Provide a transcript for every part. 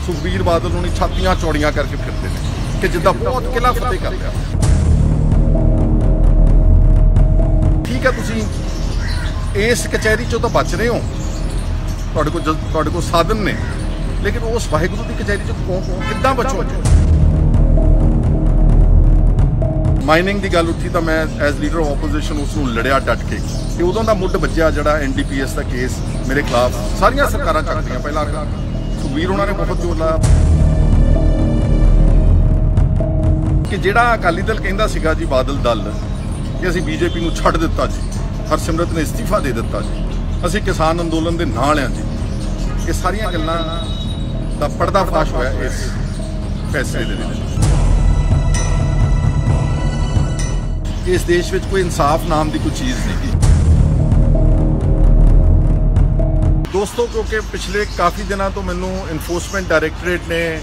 सुखबीर बादल ਨੂੰ ਛਾਤੀਆਂ ਚੌੜੀਆਂ ਕਰਕੇ ਫਿਰਦੇ ਨੇ ਕਿ ਜਿੱਦਾਂ ਬਹੁਤ ਕਿਲਾ ਫਤਿਹ ਕਰ ਲਿਆ। ਠੀਕ ਹੈ, ਤੁਸੀਂ ਇਸ ਕਚਹਿਰੀ ਚੋਂ ਤਾਂ ਬਚ ਰਹੇ ਹੋ, ਤੁਹਾਡੇ ਕੋਲ ਸਾਧਨ ਨੇ, ਲੇਕਿਨ ਉਸ ਵਾਹਿਗੁਰੂ ਦੀ ਕਚਹਿਰੀ ਚੋਂ ਕਿੱਦਾਂ ਬਚੋਗੇ? ਮਾਈਨਿੰਗ ਦੀ ਗੱਲ ਉੱਠੀ ਤਾਂ ਮੈਂ ਐਜ਼ ਲੀਡਰ ਆਫ ਆਪੋਜੀਸ਼ਨ ਉਸ ਨੂੰ ਲੜਿਆ ਡਟ ਕੇ, ਤੇ ਉਦੋਂ ਦਾ ਮੁੱਢ ਵੱਜਿਆ ਜਿਹੜਾ NDPS ਦਾ ਕੇਸ ਮੇਰੇ ਖਿਲਾਫ ਸਾਰੀਆਂ ਸਰਕਾਰਾਂ ਚੱਕਦੀਆਂ। ਪਹਿਲਾਂ ਸੁਖਬੀਰ ਉਹਨਾਂ ਨੇ ਬਹੁਤ ਜ਼ੋਰ ਲਾਇਆ ਕਿ ਜਿਹੜਾ ਅਕਾਲੀ ਦਲ ਕਹਿੰਦਾ ਸੀਗਾ ਜੀ ਬਾਦਲ ਦਲ ਕਿ ਅਸੀਂ BJP ਨੂੰ ਛੱਡ ਦਿੱਤਾ ਜੀ, ਹਰਸਿਮਰਤ ਨੇ ਅਸਤੀਫਾ ਦੇ ਦਿੱਤਾ ਜੀ, ਅਸੀਂ ਕਿਸਾਨ ਅੰਦੋਲਨ ਦੇ ਨਾਲ ਹਾਂ ਜੀ, ਇਹ ਸਾਰੀਆਂ ਗੱਲਾਂ ਦਾ ਪਰਦਾਫਾਸ਼ ਹੋਇਆ ਇਸ ਫੈਸਲੇ ਦੇ ਵਿੱਚ। ਇਸ ਦੇਸ਼ ਵਿੱਚ ਕੋਈ ਇਨਸਾਫ ਨਾਮ ਦੀ ਕੋਈ ਚੀਜ਼ ਨਹੀਂ ਦੋਸਤੋ, ਕਿਉਂਕਿ ਪਿਛਲੇ ਕਾਫੀ ਦਿਨਾਂ ਤੋਂ ਮੈਨੂੰ ਇਨਫੋਰਸਮੈਂਟ ਡਾਇਰੈਕਟੋਰੇਟ ਨੇ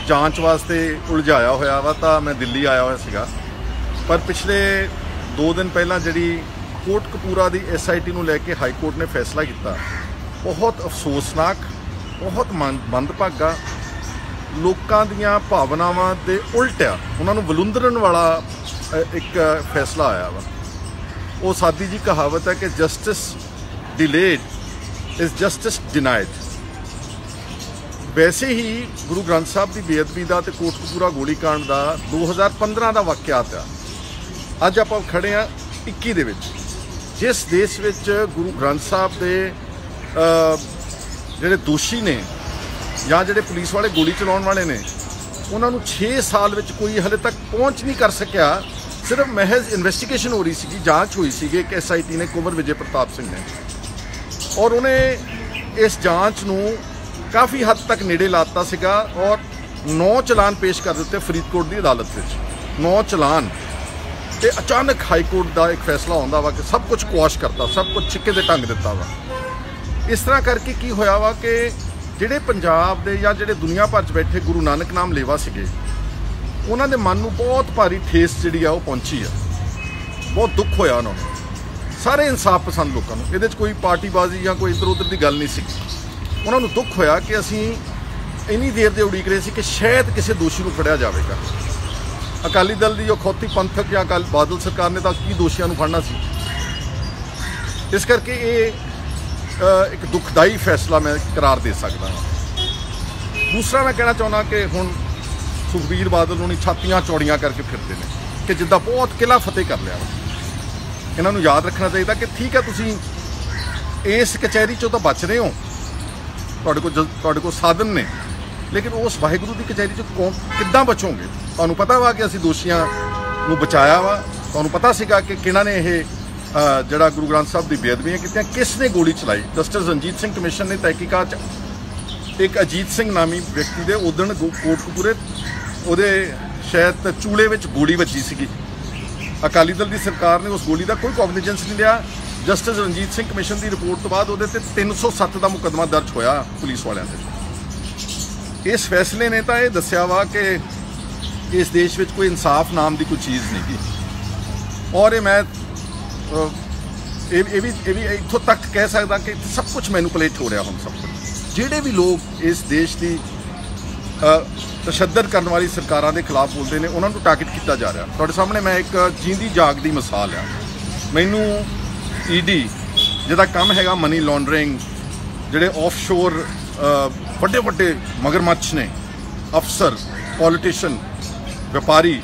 ਜਾਂਚ ਵਾਸਤੇ ਉਲਝਾਇਆ ਹੋਇਆ ਵਾ, ਤਾਂ ਮੈਂ ਦਿੱਲੀ ਆਇਆ ਹੋਇਆ ਸੀਗਾ। ਪਰ ਪਿਛਲੇ 2 ਦਿਨ ਪਹਿਲਾਂ ਜਿਹੜੀ ਕੋਟਕਪੂਰਾ ਦੀ SIT ਨੂੰ ਲੈ ਕੇ ਹਾਈ ਕੋਰਟ ਨੇ ਫੈਸਲਾ ਕੀਤਾ, ਬਹੁਤ ਅਫਸੋਸਨਾਕ, ਬਹੁਤ ਮੰਦਭਾਗਾ, ਲੋਕਾਂ ਦੀਆਂ ਭਾਵਨਾਵਾਂ ਦੇ ਉਲਟਿਆ ਉਹਨਾਂ ਨੂੰ ਵਲੂੰਦਰਨ ਵਾਲਾ ਇੱਕ ਫੈਸਲਾ ਆਇਆ ਵਾ। ਉਹ ਸਾਦੀ ਜੀ ਕਹਾਵਤ ਹੈ ਕਿ justice delayed is justice denied. ਵੈਸੇ ਹੀ ਗੁਰੂ ਗ੍ਰੰਥ ਸਾਹਿਬ ਦੀ ਬੇਅਦਬੀ ਦਾ ਤੇ ਕੋਟਕਪੂਰਾ ਗੋਲੀकांड ਦਾ 2015 ਦਾ ਵਾਕਿਆਤ ਆ। ਅੱਜ ਆਪਾਂ ਖੜੇ ਆ 21 ਦੇ ਵਿੱਚ, ਜਿਸ ਦੇਸ਼ ਵਿੱਚ ਗੁਰੂ ਗ੍ਰੰਥ ਸਾਹਿਬ ਦੇ ਜਿਹੜੇ ਦੋਸ਼ੀ ਨੇ ਜਾਂ ਜਿਹੜੇ ਪੁਲਿਸ ਵਾਲੇ ਗੋਲੀ ਚਲਾਉਣ ਵਾਲੇ ਨੇ, ਉਹਨਾਂ ਨੂੰ 6 ਸਾਲ ਵਿੱਚ ਕੋਈ ਹਲੇ ਤੱਕ ਪਹੁੰਚ ਨਹੀਂ ਕਰ ਸਕਿਆ। ਸਿਰਫ ਮਹਿਜ਼ ਇਨਵੈਸਟੀਗੇਸ਼ਨ ਹੋ ਰਹੀ ਸੀਗੀ, ਜਾਂਚ ਹੋਈ ਸੀਗੀ ਕਿ SIT ਨੇ ਕੁੰਵਰ ਵਿਜੇ ਪ੍ਰਤਾਪ ਸਿੰਘ ਨੇ, ਔਰ ਉਹਨੇ ਇਸ ਜਾਂਚ ਨੂੰ ਕਾਫੀ ਹੱਦ ਤੱਕ ਨੇੜੇ ਲਾਤਾ ਸੀਗਾ ਔਰ 9 ਚਲਾਨ ਪੇਸ਼ ਕਰ ਦਿੱਤੇ ਫਰੀਦਕੋਟ ਦੀ ਅਦਾਲਤ ਵਿੱਚ। 9 ਚਲਾਨ ਤੇ ਅਚਾਨਕ ਹਾਈ ਕੋਰਟ ਦਾ ਇੱਕ ਫੈਸਲਾ ਆਉਂਦਾ ਵਾ ਕਿ ਸਭ ਕੁਝ ਕੁਆਸ਼ ਕਰਤਾ, ਸਭ ਕੁਝ ਛਿੱਕੇ ਦੇ ਢੰਗ ਦਿੱਤਾ ਵਾ। ਇਸ ਤਰ੍ਹਾਂ ਕਰਕੇ ਕੀ ਹੋਇਆ ਵਾ ਕਿ ਜਿਹੜੇ ਪੰਜਾਬ ਦੇ ਜਾਂ ਜਿਹੜੇ ਦੁਨੀਆ ਭਰ 'ਚ ਬੈਠੇ ਗੁਰੂ ਨਾਨਕ ਨਾਮ ਲੇਵਾ ਸੀਗੇ, ਉਹਨਾਂ ਦੇ ਮਨ ਨੂੰ ਬਹੁਤ ਭਾਰੀ ਠੇਸ ਜਿਹੜੀ ਆ ਉਹ ਪਹੁੰਚੀ ਆ, ਬਹੁਤ ਦੁੱਖ ਹੋਇਆ ਉਹਨਾਂ ਨੂੰ, ਸਾਰੇ ਇਨਸਾਫ ਪਸੰਦ ਲੋਕਾਂ ਨੂੰ। ਇਹਦੇ 'ਚ ਕੋਈ ਪਾਰਟੀਬਾਜ਼ੀ ਜਾਂ ਕੋਈ ਇੱਧਰ ਉੱਧਰ ਦੀ ਗੱਲ ਨਹੀਂ ਸੀ। ਉਹਨਾਂ ਨੂੰ ਦੁੱਖ ਹੋਇਆ ਕਿ ਅਸੀਂ ਇੰਨੀ ਦੇਰ ਦੇ ਉਡੀਕ ਰਹੇ ਸੀ ਕਿ ਸ਼ਾਇਦ ਕਿਸੇ ਦੋਸ਼ੀ ਨੂੰ ਫੜਿਆ ਜਾਵੇਗਾ। ਅਕਾਲੀ ਦਲ ਦੀ ਖੋਤੀ ਪੰਥਕ ਜਾਂ ਬਾਦਲ ਸਰਕਾਰ ਨੇ ਤਾਂ ਕੀ ਦੋਸ਼ੀਆਂ ਨੂੰ ਫੜਨਾ ਸੀ। ਇਸ ਕਰਕੇ ਇਹ ਇੱਕ ਦੁਖਦਾਈ ਫੈਸਲਾ ਮੈਂ ਕਰਾਰ ਦੇ ਸਕਦਾ ਹਾਂ। ਦੂਸਰਾ ਮੈਂ ਕਹਿਣਾ ਚਾਹੁੰਦਾ ਕਿ ਹੁਣ ਸੁਖਬੀਰ ਬਾਦਲ ਨੂੰ ਛਾਤੀਆਂ ਚੌੜੀਆਂ ਕਰਕੇ ਫਿਰਦੇ ਨੇ ਕਿ ਜਿੱਦਾਂ ਬਹੁਤ ਕਿਲਾ ਫਤਿਹ ਕਰ ਲਿਆ। ਇਹਨਾਂ ਨੂੰ ਯਾਦ ਰੱਖਣਾ ਚਾਹੀਦਾ ਕਿ ਠੀਕ ਹੈ, ਤੁਸੀਂ ਇਸ ਕਚਹਿਰੀ ਚੋਂ ਤਾਂ ਬਚ ਰਹੇ ਹੋ, ਤੁਹਾਡੇ ਕੋਲ ਸਾਧਨ ਨੇ, ਲੇਕਿਨ ਉਸ ਵਾਹਿਗੁਰੂ ਦੀ ਕਚਹਿਰੀ ਚੋਂ ਕਿੱਦਾਂ ਬਚੋਗੇ? ਤੁਹਾਨੂੰ ਪਤਾ ਵਾ ਕਿ ਅਸੀਂ ਦੋਸ਼ੀਆਂ ਨੂੰ ਬਚਾਇਆ ਵਾ, ਤੁਹਾਨੂੰ ਪਤਾ ਸੀਗਾ ਕਿ ਕਿਹਨਾਂ ਨੇ ਇਹ ਜਿਹੜਾ ਗੁਰੂ ਗ੍ਰੰਥ ਸਾਹਿਬ ਦੀ ਬੇਅਦਬੀਆਂ ਕੀਤੀਆਂ, ਕਿਸ ਨੇ ਗੋਲੀ ਚਲਾਈ। ਜਸਟਿਸ ਰਣਜੀਤ ਸਿੰਘ ਕਮਿਸ਼ਨ ਨੇ ਤਹਿਕੀਕਾਤ 'ਚ ਇੱਕ ਅਜੀਤ ਸਿੰਘ ਨਾਮੀ ਵਿਅਕਤੀ ਦੇ ਉਦਣ ਕੋਟਕਪੂਰੇ ਉਹਦੇ ਸ਼ਾਇਦ ਚੂਲੇ ਵਿੱਚ ਗੋਲੀ ਵੱਜੀ ਸੀਗੀ। ਅਕਾਲੀ ਦਲ ਦੀ ਸਰਕਾਰ ਨੇ ਉਸ ਗੋਲੀ ਦਾ ਕੋਈ ਕੋਗਨੀਜੈਂਸ ਨਹੀਂ ਲਿਆ। ਜਸਟਿਸ ਰਣਜੀਤ ਸਿੰਘ ਕਮਿਸ਼ਨ ਦੀ ਰਿਪੋਰਟ ਤੋਂ ਬਾਅਦ ਉਹਦੇ ਤੇ 307 ਦਾ ਮੁਕੱਦਮਾ ਦਰਜ ਹੋਇਆ ਪੁਲਿਸ ਵਾਲਿਆਂ ਤੇ। ਇਸ ਫੈਸਲੇ ਨੇ ਤਾਂ ਇਹ ਦੱਸਿਆ ਵਾ ਕਿ ਇਸ ਦੇਸ਼ ਵਿੱਚ ਕੋਈ ਇਨਸਾਫ ਨਾਮ ਦੀ ਕੋਈ ਚੀਜ਼ ਨਹੀਂ ਗੀ। ਔਰ ਇਹ ਮੈਂ ਇਹ ਵੀ ਇੱਥੋਂ ਤੱਕ ਕਹਿ ਸਕਦਾ ਕਿ ਸਭ ਕੁਝ ਮੈਨੂਪੂਲੇਟ ਹੋ ਰਿਹਾ। ਹੁਣ ਸਭ ਕੁਝ ਜਿਹੜੇ ਵੀ ਲੋਕ ਇਸ ਦੇਸ਼ ਦੀ ਤਸ਼ੱਦਦ ਕਰਨ ਵਾਲੀ ਸਰਕਾਰਾਂ ਦੇ ਖਿਲਾਫ ਬੋਲਦੇ ਨੇ, ਉਹਨਾਂ ਨੂੰ ਟਾਰਗੇਟ ਕੀਤਾ ਜਾ ਰਿਹਾ। ਤੁਹਾਡੇ ਸਾਹਮਣੇ ਮੈਂ ਇੱਕ ਜੀਂਦੀ ਜਾਗਦੀ ਮਿਸਾਲ ਆ। ਮੈਨੂੰ ED ਜਿਹਦਾ ਕੰਮ ਹੈਗਾ ਮਨੀ ਲਾਂਡਰਿੰਗ, ਜਿਹੜੇ ਆਫਸ਼ੋਰ ਵੱਡੇ ਵੱਡੇ ਮਗਰਮੱਛ ਨੇ, ਅਫਸਰ, ਪੋਲੀਟੀਸ਼ੀਅਨ, ਵਪਾਰੀ,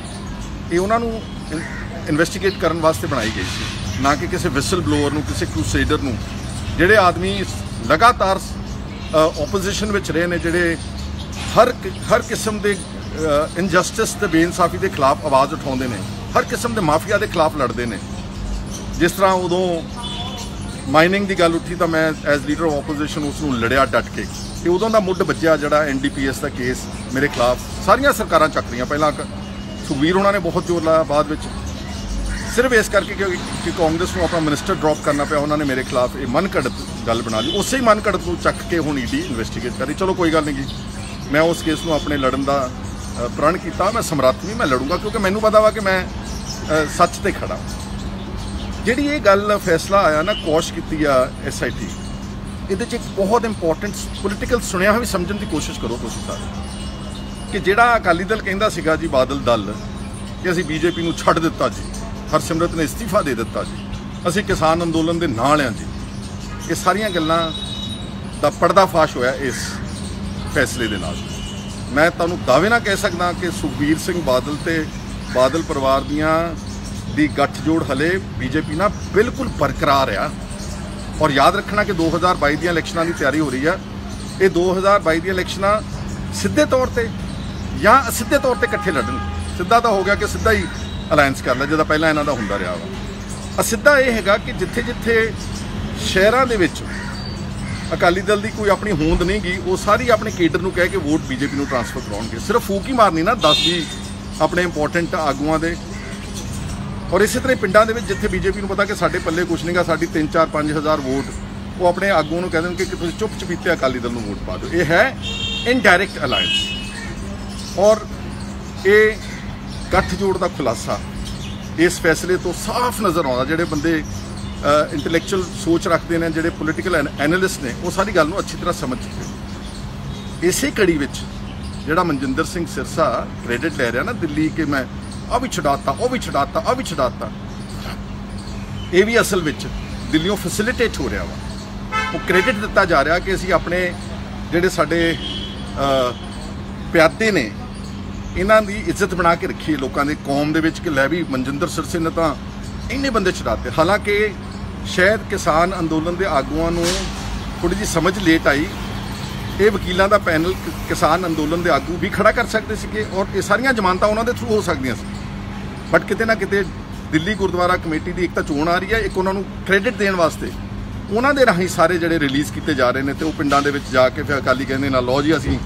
ਇਹ ਉਹਨਾਂ ਨੂੰ ਇਨਵੈਸਟੀਗੇਟ ਕਰਨ ਵਾਸਤੇ ਬਣਾਈ ਗਈ ਸੀ, ਨਾ ਕਿ ਕਿਸੇ ਵਿਸਲ ਬਲੋਅਰ ਨੂੰ, ਕਿਸੇ ਕਰੂਸੇਡਰ ਨੂੰ। ਜਿਹੜੇ ਆਦਮੀ ਲਗਾਤਾਰ ਓਪੋਜੀਸ਼ਨ ਵਿੱਚ ਰਹੇ ਨੇ, ਜਿਹੜੇ ਹਰ ਕਿਸਮ ਦੇ ਇਨਜਸਟਿਸ ਤੇ ਬੇਇਨਸਾਫੀ ਦੇ ਖਿਲਾਫ ਆਵਾਜ਼ ਉਠਾਉਂਦੇ ਨੇ, ਹਰ ਕਿਸਮ ਦੇ ਮਾਫੀਆ ਦੇ ਖਿਲਾਫ ਲੜਦੇ ਨੇ। ਜਿਸ ਤਰ੍ਹਾਂ ਉਦੋਂ ਮਾਈਨਿੰਗ ਦੀ ਗੱਲ ਉੱਠੀ ਤਾਂ ਮੈਂ ਐਜ਼ ਲੀਡਰ ਆਫ ਆਪੋਜੀਸ਼ਨ ਉਸ ਨੂੰ ਲੜਿਆ ਡਟ ਕੇ, ਤੇ ਉਦੋਂ ਦਾ ਮੁੱਢ ਵੱਜਿਆ ਜਿਹੜਾ NDPS ਦਾ ਕੇਸ ਮੇਰੇ ਖਿਲਾਫ ਸਾਰੀਆਂ ਸਰਕਾਰਾਂ ਚੱਕਦੀਆਂ। ਪਹਿਲਾਂ ਸੁਖਬੀਰ ਉਹਨਾਂ ਨੇ ਬਹੁਤ ਜ਼ੋਰ ਲਾਇਆ, ਬਾਅਦ ਵਿੱਚ ਸਿਰਫ ਇਸ ਕਰਕੇ ਕਿ ਕਾਂਗਰਸ ਨੂੰ ਆਪਣਾ ਮਿਨਿਸਟਰ ਡ੍ਰੌਪ ਕਰਨਾ ਪਿਆ, ਉਹਨਾਂ ਨੇ ਮੇਰੇ ਖਿਲਾਫ ਇਹ ਮਨ ਘੜਤ ਗੱਲ ਬਣਾ ਲਈ। ਉਸੇ ਹੀ ਮਨ ਘੜਤ ਨੂੰ ਚੱਕ ਕੇ ਹੁਣ ED ਇਨਵੈਸਟੀਗੇਟ ਕਰ ਰਹੀ। ਚਲੋ ਕੋਈ ਗੱਲ ਨਹੀਂ ਜੀ, ਮੈਂ ਉਸ ਕੇਸ ਨੂੰ ਆਪਣੇ ਲੜਨ ਦਾ ਪ੍ਰਣ ਕੀਤਾ। ਮੈਂ ਸਮਰੱਥ ਵੀ, ਮੈਂ ਲੜੂੰਗਾ, ਕਿਉਂਕਿ ਮੈਨੂੰ ਪਤਾ ਵਾ ਕਿ ਮੈਂ ਸੱਚ ਤੇ ਖੜਾ। ਜਿਹੜੀ ਇਹ ਗੱਲ ਫੈਸਲਾ ਆਇਆ ਨਾ, ਕੋਸ਼ ਕੀਤੀ ਆ SIT, ਇਹਦੇ 'ਚ ਇੱਕ ਬਹੁਤ ਇੰਪੋਰਟੈਂਟ ਪੋਲੀਟੀਕਲ ਸੁਣਿਆ ਹੋਇਆ ਵੀ ਸਮਝਣ ਦੀ ਕੋਸ਼ਿਸ਼ ਕਰੋ ਤੁਸੀਂ ਸਾਰੇ, ਕਿ ਜਿਹੜਾ ਅਕਾਲੀ ਦਲ ਕਹਿੰਦਾ ਸੀਗਾ ਜੀ ਬਾਦਲ ਦਲ ਕਿ ਅਸੀਂ ਬੀਜੇਪੀ ਨੂੰ ਛੱਡ ਦਿੱਤਾ ਜੀ, ਹਰਸਿਮਰਤ ਨੇ ਅਸਤੀਫਾ ਦੇ ਦਿੱਤਾ ਜੀ, ਅਸੀਂ ਕਿਸਾਨ ਅੰਦੋਲਨ ਦੇ ਨਾਲ ਹਾਂ ਜੀ, ਇਹ ਸਾਰੀਆਂ ਗੱਲਾਂ ਦਾ ਪਰਦਾਫਾਸ਼ ਹੋਇਆ ਇਸ ਫੈਸਲੇ ਦੇ ਨਾਲ। ਮੈਂ ਤੁਹਾਨੂੰ ਦਾਅਵੇ ਨਾਲ ਕਹਿ ਸਕਦਾ ਕਿ ਸੁਖਬੀਰ ਸਿੰਘ ਬਾਦਲ ਤੇ ਬਾਦਲ ਪਰਿਵਾਰ ਦੀ ਗੱਠਜੋੜ ਹਲੇ ਬੀਜੇਪੀ ਨਾਲ ਬਿਲਕੁਲ ਬਰਕਰਾਰ ਆ। ਔਰ ਯਾਦ ਰੱਖਣਾ ਕਿ 2022 ਦੀਆਂ ਇਲੈਕਸ਼ਨਾਂ ਦੀ ਤਿਆਰੀ ਹੋ ਰਹੀ ਆ। ਇਹ 2022 ਦੀਆਂ ਇਲੈਕਸ਼ਨਾਂ ਸਿੱਧੇ ਤੌਰ ਤੇ ਜਾਂ ਅਸਿੱਧੇ ਤੌਰ ਤੇ ਇਕੱਠੇ ਲੜਨ। ਸਿੱਧਾ ਤਾਂ ਹੋ ਗਿਆ ਕਿ ਸਿੱਧਾ ਹੀ ਅਲਾਇੰਸ ਕਰ ਲਿਆ, ਜਿਹਦਾ ਪਹਿਲਾਂ ਇਹਨਾਂ ਦਾ ਹੁੰਦਾ ਰਿਹਾ ਵਾ। ਅਸਿੱਧਾ ਇਹ ਹੈਗਾ ਕਿ ਜਿੱਥੇ ਜਿੱਥੇ ਸ਼ਹਿਰਾਂ ਦੇ ਵਿੱਚ ਅਕਾਲੀ ਦਲ ਦੀ ਕੋਈ ਆਪਣੀ ਹੋਂਦ ਨਹੀਂ ਗਈ, ਉਹ ਸਾਰੀ ਆਪਣੇ ਕੇਡਰ ਨੂੰ ਕਹਿ ਕੇ ਵੋਟ ਬੀਜੇਪੀ ਨੂੰ ਟ੍ਰਾਂਸਫਰ ਕਰਾਉਣਗੇ। ਸਿਰਫ ਫੂਕ ਹੀ ਮਾਰਨੀ ਨਾ 10-20 ਆਪਣੇ ਇੰਪੋਰਟੈਂਟ ਆਗੂਆਂ ਦੇ। ਔਰ ਇਸੇ ਤਰ੍ਹਾਂ ਪਿੰਡਾਂ ਦੇ ਵਿੱਚ ਜਿੱਥੇ ਬੀਜੇਪੀ ਨੂੰ ਪਤਾ ਕਿ ਸਾਡੇ ਪੱਲੇ ਕੁਛ ਨਹੀਂਗਾ, ਸਾਡੀ 3-4-5 ਹਜ਼ਾਰ ਵੋਟ, ਉਹ ਆਪਣੇ ਆਗੂਆਂ ਨੂੰ ਕਹਿ ਦੇਣਗੇ ਕਿ ਤੁਸੀਂ ਚੁੱਪ ਚਪੀਤੇ ਅਕਾਲੀ ਦਲ ਨੂੰ ਵੋਟ ਪਾ ਦਿਓ। ਇਹ ਹੈ ਇਨਡਾਇਰੈਕਟ ਅਲਾਇੰਸ। ਔਰ ਇਹ ਗੱਠਜੋੜ ਦਾ ਖੁਲਾਸਾ ਇਸ ਫੈਸਲੇ ਤੋਂ ਸਾਫ਼ ਨਜ਼ਰ ਆਉਂਦਾ। ਜਿਹੜੇ ਬੰਦੇ ਇੰਟੈਲੈਕਚੁਅਲ ਸੋਚ ਰੱਖਦੇ ਨੇ, ਜਿਹੜੇ ਪੋਲੀਟੀਕਲ ਐਨਾਲਿਸਟ ਨੇ, ਉਹ ਸਾਰੀ ਗੱਲ ਨੂੰ ਅੱਛੀ ਤਰ੍ਹਾਂ ਸਮਝ ਚੁੱਕੇ। ਇਸੇ ਕੜੀ ਵਿੱਚ ਜਿਹੜਾ ਮਨਜਿੰਦਰ ਸਿੰਘ ਸਿਰਸਾ ਕ੍ਰੈਡਿਟ ਲੈ ਰਿਹਾ ਨਾ ਦਿੱਲੀ ਕਿ ਮੈਂ ਆ ਵੀ ਛਡਾਤਾ, ਉਹ ਵੀ ਛਡਾਤਾ, ਆ ਵੀ ਛਡਾਤਾ, ਇਹ ਵੀ ਅਸਲ ਵਿੱਚ ਦਿੱਲੀੋਂ ਫੈਸਿਲਿਟੇਟ ਹੋ ਰਿਹਾ ਵਾ। ਉਹ ਕ੍ਰੈਡਿਟ ਦਿੱਤਾ ਜਾ ਰਿਹਾ ਕਿ ਅਸੀਂ ਆਪਣੇ ਜਿਹੜੇ ਸਾਡੇ ਪਿਆਦੇ ਨੇ ਇਹਨਾਂ ਦੀ ਇੱਜ਼ਤ ਬਣਾ ਕੇ ਰੱਖੀ ਹੈ ਲੋਕਾਂ ਦੇ ਕੌਮ ਦੇ ਵਿੱਚ, ਕਿ ਲੈ ਵੀ ਮਨਜਿੰਦਰ ਸਿਰਸੇ ਨੇ ਤਾਂ ਇੰਨੇ ਬੰਦੇ ਛਡਾਤੇ। ਹਾਲਾਂਕਿ ਸ਼ਾਇਦ ਕਿਸਾਨ ਅੰਦੋਲਨ ਦੇ ਆਗੂਆਂ ਨੂੰ ਥੋੜ੍ਹੀ ਜਿਹੀ ਸਮਝ ਲੇਟ ਆਈ। ਇਹ ਵਕੀਲਾਂ ਦਾ ਪੈਨਲ ਕਿਸਾਨ ਅੰਦੋਲਨ ਦੇ ਆਗੂ ਵੀ ਖੜਾ ਕਰ ਸਕਦੇ ਸੀਗੇ ਔਰ ਇਹ ਸਾਰੀਆਂ ਜ਼ਮਾਨਤਾਂ ਉਹਨਾਂ ਦੇ ਥਰੂ ਹੋ ਸਕਦੀਆਂ ਸੀ। ਬਟ ਕਿਤੇ ਨਾ ਕਿਤੇ ਦਿੱਲੀ ਗੁਰਦੁਆਰਾ ਕਮੇਟੀ ਦੀ ਇੱਕ ਤਾਂ ਚੋਣ ਆ ਰਹੀ ਹੈ, ਇੱਕ ਉਹਨਾਂ ਨੂੰ ਕ੍ਰੈਡਿਟ ਦੇਣ ਵਾਸਤੇ ਉਹਨਾਂ ਦੇ ਰਾਹੀਂ ਸਾਰੇ ਜਿਹੜੇ ਰਿਲੀਜ਼ ਕੀਤੇ ਜਾ ਰਹੇ ਨੇ, ਤੇ ਉਹ ਪਿੰਡਾਂ ਦੇ ਵਿੱਚ ਜਾ ਕੇ ਫਿਰ ਅਕਾਲੀ ਕਹਿੰਦੇ ਨਾ ਲਓ ਜੀ ਅਸੀਂ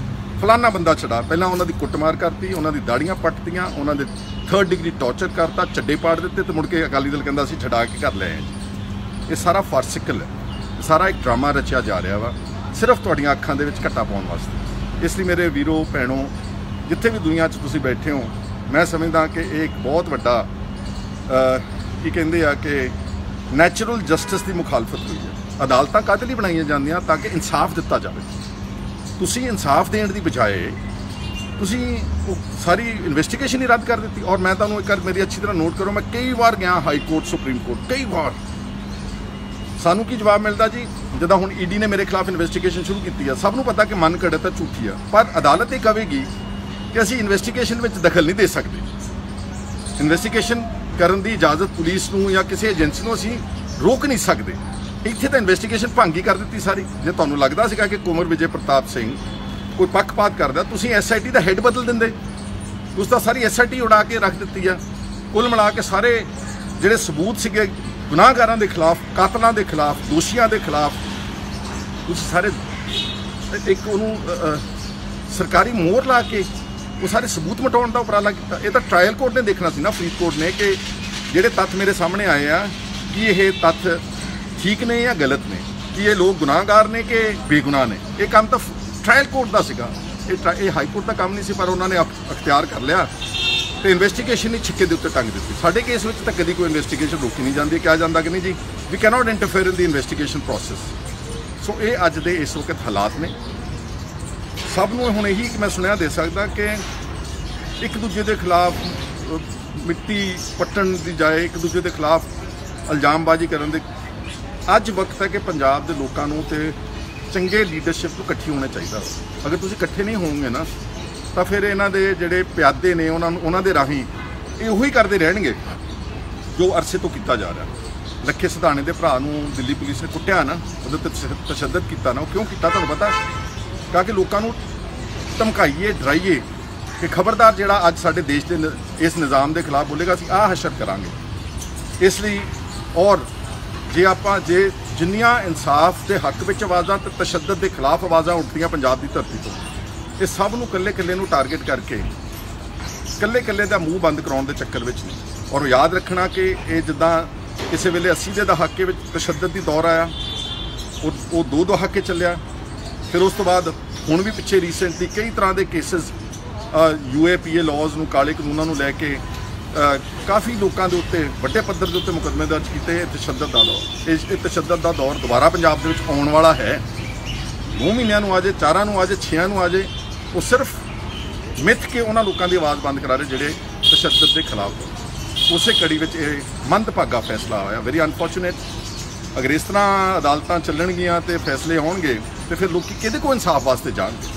ਫਲਾਨਾ ਬੰਦਾ ਛਡਾ। ਪਹਿਲਾਂ ਉਹਨਾਂ ਦੀ ਕੁੱਟਮਾਰ ਕਰਤੀ, ਉਹਨਾਂ ਦੀ ਦਾੜੀਆਂ ਪੱਟਤੀਆਂ, ਉਹਨਾਂ ਦੇ 3rd ਡਿਗਰੀ ਟੌਰਚਰ ਕਰਤਾ, ਚੱਡੇ ਪਾੜ ਦਿੱਤੇ, ਤੇ ਮੁੜ ਕੇ ਅਕਾਲੀ ਦਲ ਕਹਿੰਦਾ ਅਸੀਂ ਛਡਾ ਕੇ ਕਰ ਲਏ। ਇਹ ਸਾਰਾ ਫਾਰਸਿਕਲ ਹੈ, ਸਾਰਾ ਇੱਕ ਡਰਾਮਾ ਰਚਿਆ ਜਾ ਰਿਹਾ ਵਾ ਸਿਰਫ ਤੁਹਾਡੀਆਂ ਅੱਖਾਂ ਦੇ ਵਿੱਚ ਘੱਟਾ ਪਾਉਣ ਵਾਸਤੇ। ਇਸ ਲਈ ਮੇਰੇ ਵੀਰੋ ਭੈਣੋ, ਜਿੱਥੇ ਵੀ ਦੁਨੀਆ 'ਚ ਤੁਸੀਂ ਬੈਠੇ ਹੋ, ਮੈਂ ਸਮਝਦਾ ਕਿ ਇਹ ਇੱਕ ਬਹੁਤ ਵੱਡਾ ਕੀ ਕਹਿੰਦੇ ਆ ਕਿ ਨੈਚੁਰਲ ਜਸਟਿਸ ਦੀ ਮੁਖਾਲਫਤ ਹੋਈ ਹੈ। ਅਦਾਲਤਾਂ ਕਾਹਦੇ ਲਈ ਬਣਾਈਆਂ ਜਾਂਦੀਆਂ? ਤਾਂ ਕਿ ਇਨਸਾਫ ਦਿੱਤਾ ਜਾਵੇ। ਤੁਸੀਂ ਇਨਸਾਫ ਦੇਣ ਦੀ ਬਜਾਏ ਤੁਸੀਂ ਉਹ ਸਾਰੀ ਇਨਵੈਸਟੀਗੇਸ਼ਨ ਹੀ ਰੱਦ ਕਰ ਦਿੱਤੀ। ਔਰ ਮੈਂ ਤੁਹਾਨੂੰ ਇੱਕ ਵਾਰ ਮੇਰੀ ਅੱਛੀ ਤਰ੍ਹਾਂ ਨੋਟ ਕਰੋ, ਮੈਂ ਕਈ ਵਾਰ ਗਿਆ ਹਾਈ ਕੋਰਟ, ਸੁਪਰੀਮ ਕੋਰਟ, ਕਈ ਵਾਰ। ਸਾਨੂੰ ਕੀ ਜਵਾਬ ਮਿਲਦਾ ਜੀ? ਜਦੋਂ ਹੁਣ ਈਡੀ ਨੇ ਮੇਰੇ ਖਿਲਾਫ ਇਨਵੈਸਟੀਗੇਸ਼ਨ ਸ਼ੁਰੂ ਕੀਤੀ ਆ, ਸਭ ਨੂੰ ਪਤਾ ਕਿ ਮਨ ਘੜਤ ਤਾਂ ਝੂਠੀ ਆ, ਪਰ ਅਦਾਲਤ ਇਹ ਕਹੇਗੀ ਕਿ ਅਸੀਂ ਇਨਵੈਸਟੀਗੇਸ਼ਨ ਵਿੱਚ ਦਖਲ ਨਹੀਂ ਦੇ ਸਕਦੇ। ਇਨਵੈਸਟੀਗੇਸ਼ਨ ਕਰਨ ਦੀ ਇਜਾਜ਼ਤ ਪੁਲਿਸ ਨੂੰ ਜਾਂ ਕਿਸੇ ਏਜੰਸੀ ਨੂੰ ਅਸੀਂ ਰੋਕ ਨਹੀਂ ਸਕਦੇ। ਇੱਥੇ ਤਾਂ ਇਨਵੈਸਟੀਗੇਸ਼ਨ ਭੰਗ ਹੀ ਕਰ ਦਿੱਤੀ ਸਾਰੀ। ਜੇ ਤੁਹਾਨੂੰ ਲੱਗਦਾ ਸੀਗਾ ਕਿ ਕੁੰਵਰ ਵਿਜੇ ਪ੍ਰਤਾਪ ਸਿੰਘ ਕੋਈ ਪੱਖਪਾਤ ਕਰਦਾ, ਤੁਸੀਂ SIT ਦਾ ਹੈੱਡ ਬਦਲ ਦਿੰਦੇ। ਤੁਸੀਂ ਤਾਂ ਸਾਰੀ SIT ਉਡਾ ਕੇ ਰੱਖ ਦਿੱਤੀ ਆ। ਕੁੱਲ ਮਿਲਾ ਕੇ ਸਾਰੇ ਜਿਹੜੇ ਸਬੂਤ ਸੀਗੇ ਗੁਨਾਹਗਾਰਾਂ ਦੇ ਖਿਲਾਫ, ਕਾਤਲਾਂ ਦੇ ਖਿਲਾਫ, ਦੋਸ਼ੀਆਂ ਦੇ ਖਿਲਾਫ, ਤੁਸੀਂ ਸਾਰੇ ਇੱਕ ਉਹਨੂੰ ਸਰਕਾਰੀ ਮੋਹਰ ਲਾ ਕੇ ਉਹ ਸਾਰੇ ਸਬੂਤ ਮਿਟਾਉਣ ਦਾ ਉਪਰਾਲਾ ਕੀਤਾ। ਇਹ ਤਾਂ ਟ੍ਰਾਇਲ ਕੋਰਟ ਨੇ ਦੇਖਣਾ ਸੀ ਨਾ, ਫਰੀਦਕੋਟ ਨੇ, ਕਿ ਜਿਹੜੇ ਤੱਥ ਮੇਰੇ ਸਾਹਮਣੇ ਆਏ ਆ ਕਿ ਇਹ ਤੱਥ ਠੀਕ ਨੇ ਜਾਂ ਗਲਤ ਨੇ, ਕਿ ਇਹ ਲੋਕ ਗੁਨਾਹਗਾਰ ਨੇ ਕਿ ਬੇਗੁਨਾਹ ਨੇ। ਇਹ ਕੰਮ ਤਾਂ ਟ੍ਰਾਇਲ ਕੋਰਟ ਦਾ ਸੀਗਾ, ਇਹ ਹਾਈ ਕੋਰਟ ਦਾ ਕੰਮ ਨਹੀਂ ਸੀ, ਪਰ ਉਹਨਾਂ ਨੇ ਅਖਤਿਆਰ ਕਰ ਲਿਆ ਤੇ ਇਨਵੈਸਟੀਗੇਸ਼ਨ ਹੀ ਛਿੱਕੇ ਦੇ ਉੱਤੇ ਟੰਗ ਦਿੱਤੀ। ਸਾਡੇ ਕੇਸ ਵਿੱਚ ਤਾਂ ਕਦੀ ਕੋਈ ਇਨਵੈਸਟੀਗੇਸ਼ਨ ਰੋਕੀ ਨਹੀਂ ਜਾਂਦੀ। ਕਿਹਾ ਜਾਂਦਾ ਕਿ ਨਹੀਂ ਜੀ, ਵੀ ਕੈਨੋਟ ਇੰਟਰਫੇਅਰ ਇਨ ਦੀ ਇਨਵੈਸਟੀਗੇਸ਼ਨ ਪ੍ਰੋਸੈਸ। ਸੋ ਇਹ ਅੱਜ ਦੇ ਇਸ ਵਕਤ ਹਾਲਾਤ ਨੇ। ਸਭ ਨੂੰ ਹੁਣ ਇਹੀ ਮੈਂ ਸੁਣਿਆ ਦੇ ਸਕਦਾ ਕਿ ਇੱਕ ਦੂਜੇ ਦੇ ਖਿਲਾਫ ਮਿੱਟੀ ਪੱਟਣ ਦੀ ਜਾਏ, ਇੱਕ ਦੂਜੇ ਦੇ ਖਿਲਾਫ ਇਲਜ਼ਾਮਬਾਜ਼ੀ ਕਰਨ ਦੇ। ਅੱਜ ਵਕਤ ਹੈ ਕਿ ਪੰਜਾਬ ਦੇ ਲੋਕਾਂ ਨੂੰ ਤੇ ਚੰਗੇ ਲੀਡਰਸ਼ਿਪ ਨੂੰ ਇਕੱਠੀ ਹੋਣਾ ਚਾਹੀਦਾ। ਅਗਰ ਤੁਸੀਂ ਇਕੱਠੇ ਨਹੀਂ ਹੋਵੋਗੇ ਨਾ, ਤਾਂ ਫਿਰ ਇਹਨਾਂ ਦੇ ਜਿਹੜੇ ਪਿਆਦੇ ਨੇ ਉਹਨਾਂ ਦੇ ਰਾਹੀਂ ਇਹ ਉਹੀ ਕਰਦੇ ਰਹਿਣਗੇ ਜੋ ਅਰਸੇ ਤੋਂ ਕੀਤਾ ਜਾ ਰਿਹਾ। ਲੱਖੇ ਸਿਧਾਣੇ ਦੇ ਭਰਾ ਨੂੰ ਦਿੱਲੀ ਪੁਲਿਸ ਨੇ ਕੁੱਟਿਆ ਨਾ, ਉਹਦੇ ਤੇ ਤਸ਼ੱਦਦ ਕੀਤਾ ਨਾ, ਉਹ ਕਿਉਂ ਕੀਤਾ ਤੁਹਾਨੂੰ ਪਤਾ? ਤਾਂ ਕਿ ਲੋਕਾਂ ਨੂੰ ਧਮਕਾਈਏ, ਡਰਾਈਏ ਕਿ ਖਬਰਦਾਰ ਜਿਹੜਾ ਅੱਜ ਸਾਡੇ ਦੇਸ਼ ਦੇ ਇਸ ਨਿਜ਼ਾਮ ਦੇ ਖਿਲਾਫ ਬੋਲੇਗਾ ਅਸੀਂ ਆਹ ਹਸ਼ਰ ਕਰਾਂਗੇ। ਇਸ ਲਈ ਔਰ ਜੇ ਜਿੰਨੀਆਂ ਇਨਸਾਫ ਦੇ ਹੱਕ ਵਿੱਚ ਆਵਾਜ਼ਾਂ ਤੇ ਤਸ਼ੱਦਦ ਦੇ ਖਿਲਾਫ ਆਵਾਜ਼ਾਂ ਉੱਠਦੀਆਂ ਪੰਜਾਬ ਦੀ ਧਰਤੀ ਤੋਂ, ਇਹ ਸਭ ਨੂੰ ਇਕੱਲੇ ਨੂੰ ਟਾਰਗੇਟ ਕਰਕੇ ਇਕੱਲੇ ਦਾ ਮੂੰਹ ਬੰਦ ਕਰਾਉਣ ਦੇ ਚੱਕਰ ਵਿੱਚ ਨਹੀਂ। ਔਰ ਯਾਦ ਰੱਖਣਾ ਕਿ ਇਹ ਜਿੱਦਾਂ ਕਿਸੇ ਵੇਲੇ 80 ਦੇ ਦਹਾਕੇ ਵਿੱਚ ਤਸ਼ੱਦਦ ਦੀ ਦੌਰ ਆਇਆ, ਉਹ 2 ਦਹਾਕੇ ਚੱਲਿਆ। ਫਿਰ ਉਸ ਤੋਂ ਬਾਅਦ ਹੁਣ ਵੀ ਪਿੱਛੇ ਰੀਸੈਂਟਲੀ ਕਈ ਤਰ੍ਹਾਂ ਦੇ ਕੇਸਿਸ UAPA ਲਾਜ਼ ਨੂੰ, ਕਾਲੇ ਕਾਨੂੰਨਾਂ ਨੂੰ ਲੈ ਕੇ ਕਾਫੀ ਲੋਕਾਂ ਦੇ ਉੱਤੇ ਵੱਡੇ ਪੱਧਰ ਦੇ ਉੱਤੇ ਮੁਕੱਦਮੇ ਦਰਜ ਕੀਤੇ। ਤਸ਼ੱਦਦ ਦਾ ਦੌਰ, ਇਹ ਤਸ਼ੱਦਦ ਦਾ ਦੌਰ ਦੁਬਾਰਾ ਪੰਜਾਬ ਦੇ ਵਿੱਚ ਆਉਣ ਵਾਲਾ ਹੈ। 2 ਮਹੀਨਿਆਂ ਨੂੰ ਆ ਜਾਏ, 4 ਨੂੰ ਆ ਜਾਏ, 6 ਨੂੰ ਆ ਜਾਏ, ਉਹ ਸਿਰਫ ਮਿੱਥ ਕੇ ਉਹਨਾਂ ਲੋਕਾਂ ਦੀ ਆਵਾਜ਼ ਬੰਦ ਕਰਾ ਰਹੇ ਜਿਹੜੇ ਤਸ਼ੱਦਦ ਦੇ ਖਿਲਾਫ। ਉਸੇ ਕੜੀ ਵਿੱਚ ਇਹ ਮੰਦਭਾਗਾ ਫੈਸਲਾ ਹੋਇਆ, ਵੈਰੀ ਅਨਫੋਰਚੂਨੇਟ। ਅਗਰ ਇਸ ਤਰ੍ਹਾਂ ਅਦਾਲਤਾਂ ਚੱਲਣਗੀਆਂ ਤੇ ਫੈਸਲੇ ਹੋਣਗੇ ਤੇ ਫਿਰ ਲੋਕੀ ਕਿਹਦੇ ਕੋਲ ਇਨਸਾਫ ਵਾਸਤੇ ਜਾਣਗੇ?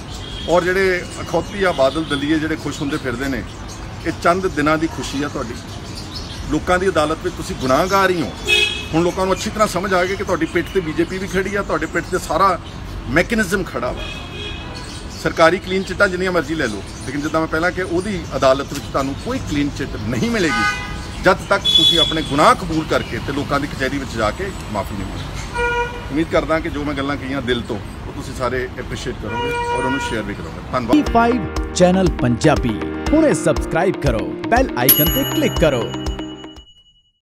ਔਰ ਜਿਹੜੇ ਅਖੌਤੀ ਆ ਬਾਦਲ ਦਲੀਏ ਜਿਹੜੇ ਖੁਸ਼ ਹੁੰਦੇ ਫਿਰਦੇ ਨੇ, ਇਹ ਚੰਦ ਦਿਨਾਂ ਦੀ ਖੁਸ਼ੀ ਆ ਤੁਹਾਡੀ। ਲੋਕਾਂ ਦੀ ਅਦਾਲਤ ਵਿੱਚ ਤੁਸੀਂ ਗੁਨਾਹਗਾਰ ਹੀ ਹੋ। ਹੁਣ ਲੋਕਾਂ ਨੂੰ ਅੱਛੀ ਤਰ੍ਹਾਂ ਸਮਝ ਆ ਗਈ ਕਿ ਤੁਹਾਡੀ ਪਿੱਠ ਤੇ ਬੀਜੇਪੀ ਵੀ ਖੜੀ ਆ, ਤੁਹਾਡੇ ਪਿੱਠ ਤੇ ਸਾਰਾ ਮੈਕੈਨਿਜ਼ਮ ਖੜਾ ਵਾ। ਸਰਕਾਰੀ ਕਲੀਨ ਚਿੱਟਾਂ ਜਿੰਨੀਆਂ ਮਰਜ਼ੀ ਲੈ ਲਓ, ਲੇਕਿਨ ਜਿੱਦਾਂ ਮੈਂ ਪਹਿਲਾਂ ਕਿ ਉਹਦੀ ਅਦਾਲਤ ਵਿੱਚ ਤੁਹਾਨੂੰ ਕੋਈ ਕਲੀਨ ਚਿੱਟ ਨਹੀਂ ਮਿਲੇਗੀ ਜਦ ਤੱਕ ਤੁਸੀਂ ਆਪਣੇ ਗੁਨਾਹ ਕਬੂਲ ਕਰਕੇ ਤੇ ਲੋਕਾਂ ਦੀ ਕਚਹਿਰੀ ਵਿੱਚ ਜਾ ਕੇ ਮਾਫੀ ਨਹੀਂ ਮੰਗੋਗੇ। ਉਮੀਦ ਕਰਦਾ ਕਿ ਜੋ ਮੈਂ ਗੱਲਾਂ ਕਹੀਆਂ ਦਿਲ ਤੋਂ, ਉਹ ਤੁਸੀਂ ਸਾਰੇ ਐਪਰੀਸ਼ੀਏਟ ਕਰੋਗੇ ਔਰ ਉਹਨੂੰ ਸ਼ੇਅਰ ਵੀ ਕਰੋਗੇ। ਧੰਨਵਾਦ। E5 ਚੈਨਲ ਪੰਜਾਬੀ ਹੁਣੇ ਸਬਸਕ੍ਰਾਈਬ ਕਰੋ, ਬੈਲ ਆਈਕਨ ਤੇ ਕਲਿੱਕ ਕਰੋ।